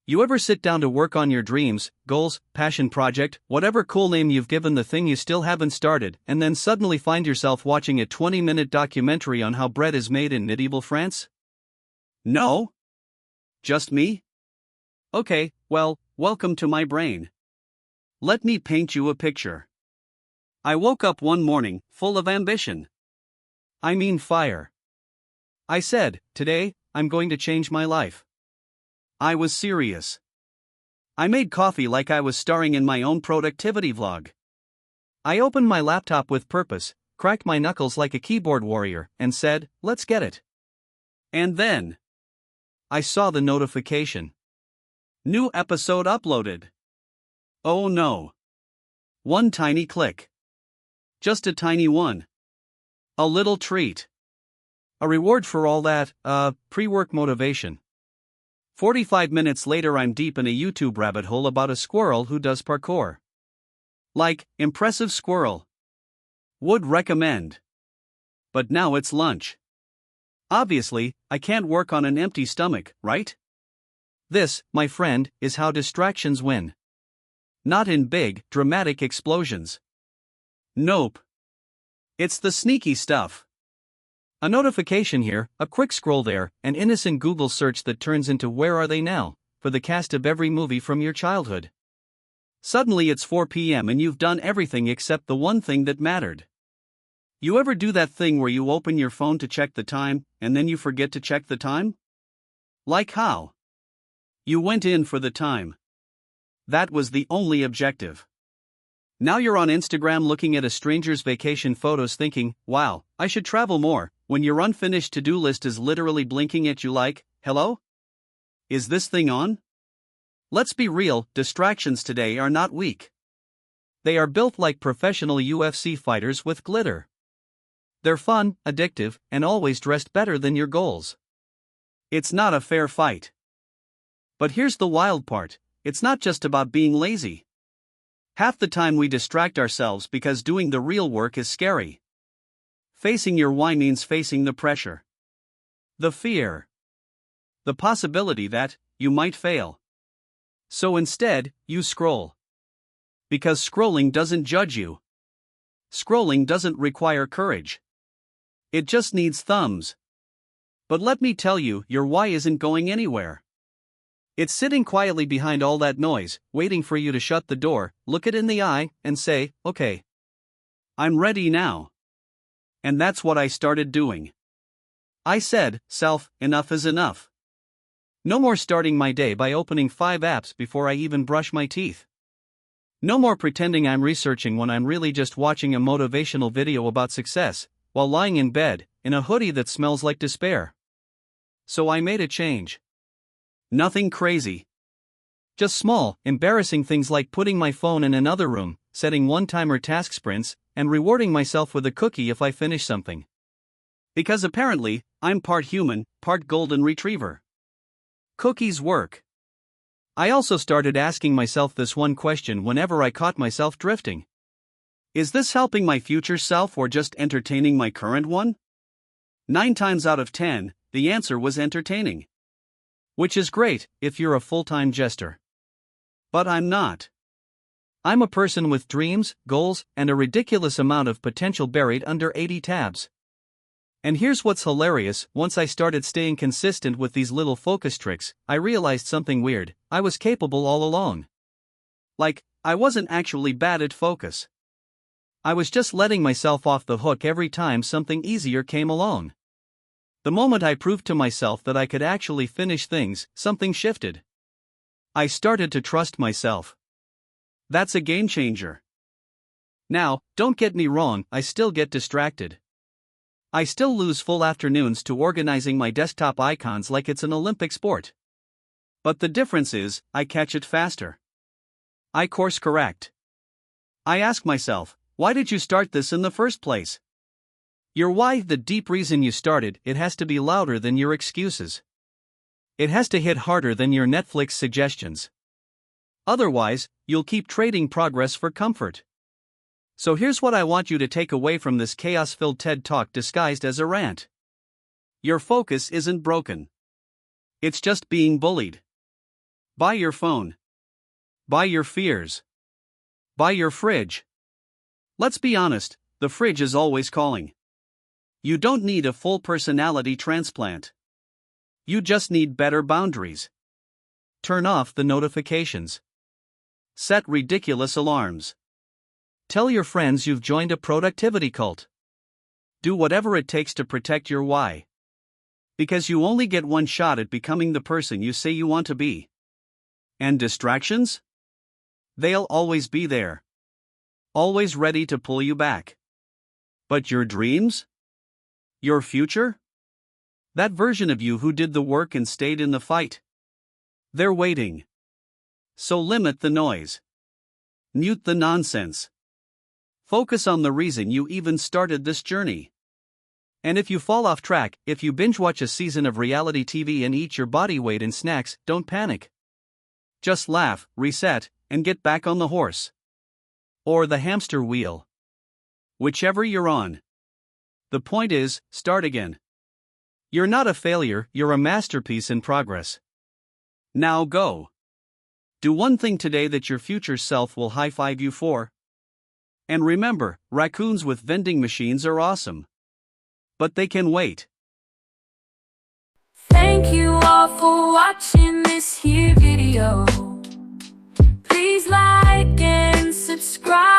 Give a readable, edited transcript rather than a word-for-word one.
You ever sit down to work on your dreams, goals, passion project, whatever cool name you've given the thing you still haven't started, and then suddenly find yourself watching a 20-minute documentary on how bread is made in medieval France? No? Just me? Okay, well, welcome to my brain. Let me paint you a picture. I woke up one morning, full of ambition. I mean fire. I said, today, I'm going to change my life. I was serious. I made coffee like I was starring in my own productivity vlog. I opened my laptop with purpose, cracked my knuckles like a keyboard warrior, and said, let's get it. And then I saw the notification. New episode uploaded. Oh no. One tiny click. Just a tiny one. A little treat. A reward for all that, pre-work motivation. 45 minutes later I'm deep in a YouTube rabbit hole about a squirrel who does parkour. Like, impressive squirrel. Would recommend. But now it's lunch. Obviously, I can't work on an empty stomach, right? This, my friend, is how distractions win. Not in big, dramatic explosions. Nope. It's the sneaky stuff. A notification here, a quick scroll there, an innocent Google search that turns into where are they now, for the cast of every movie from your childhood. Suddenly it's 4 p.m. and you've done everything except the one thing that mattered. You ever do that thing where you open your phone to check the time, and then you forget to check the time? Like how? You went in for the time. That was the only objective. Now you're on Instagram looking at a stranger's vacation photos thinking, wow, I should travel more, when your unfinished to-do list is literally blinking at you like, hello? Is this thing on? Let's be real, distractions today are not weak. They are built like professional UFC fighters with glitter. They're fun, addictive, and always dressed better than your goals. It's not a fair fight. But here's the wild part, it's not just about being lazy. Half the time we distract ourselves because doing the real work is scary. Facing your why means facing the pressure. The fear. The possibility that you might fail. So instead, you scroll. Because scrolling doesn't judge you. Scrolling doesn't require courage. It just needs thumbs. But let me tell you, your why isn't going anywhere. It's sitting quietly behind all that noise, waiting for you to shut the door, look it in the eye, and say, okay. I'm ready now. And that's what I started doing. I said, self, enough is enough. No more starting my day by opening 5 apps before I even brush my teeth. No more pretending I'm researching when I'm really just watching a motivational video about success, while lying in bed, in a hoodie that smells like despair. So I made a change. Nothing crazy. Just small, embarrassing things like putting my phone in another room, setting one-timer task sprints, and rewarding myself with a cookie if I finish something. Because apparently, I'm part human, part golden retriever. Cookies work. I also started asking myself this one question whenever I caught myself drifting. Is this helping my future self or just entertaining my current one? 9 times out of 10, the answer was entertaining. Which is great, if you're a full-time jester. But I'm not. I'm a person with dreams, goals, and a ridiculous amount of potential buried under 80 tabs. And here's what's hilarious, once I started staying consistent with these little focus tricks, I realized something weird, I was capable all along. Like, I wasn't actually bad at focus. I was just letting myself off the hook every time something easier came along. The moment I proved to myself that I could actually finish things, something shifted. I started to trust myself. That's a game changer. Now, don't get me wrong, I still get distracted. I still lose full afternoons to organizing my desktop icons like it's an Olympic sport. But the difference is, I catch it faster. I course correct. I ask myself, why did you start this in the first place? Your why, the deep reason you started, it has to be louder than your excuses. It has to hit harder than your Netflix suggestions. Otherwise, you'll keep trading progress for comfort. So here's what I want you to take away from this chaos-filled TED Talk disguised as a rant. Your focus isn't broken. It's just being bullied. Buy your phone. Buy your fears. Buy your fridge. Let's be honest, the fridge is always calling. You don't need a full personality transplant. You just need better boundaries. Turn off the notifications. Set ridiculous alarms. Tell your friends you've joined a productivity cult. Do whatever it takes to protect your why. Because you only get one shot at becoming the person you say you want to be. And distractions? They'll always be there. Always ready to pull you back. But your dreams? Your future? That version of you who did the work and stayed in the fight? They're waiting. So limit the noise. Mute the nonsense. Focus on the reason you even started this journey. And if you fall off track, if you binge watch a season of reality TV and eat your body weight in snacks, don't panic. Just laugh, reset, and get back on the horse. Or the hamster wheel. Whichever you're on. The point is, start again. You're not a failure, you're a masterpiece in progress. Now go. Do one thing today that your future self will high-five you for. And remember, raccoons with vending machines are awesome. But they can wait. Thank you all for watching this here video. Please like and subscribe.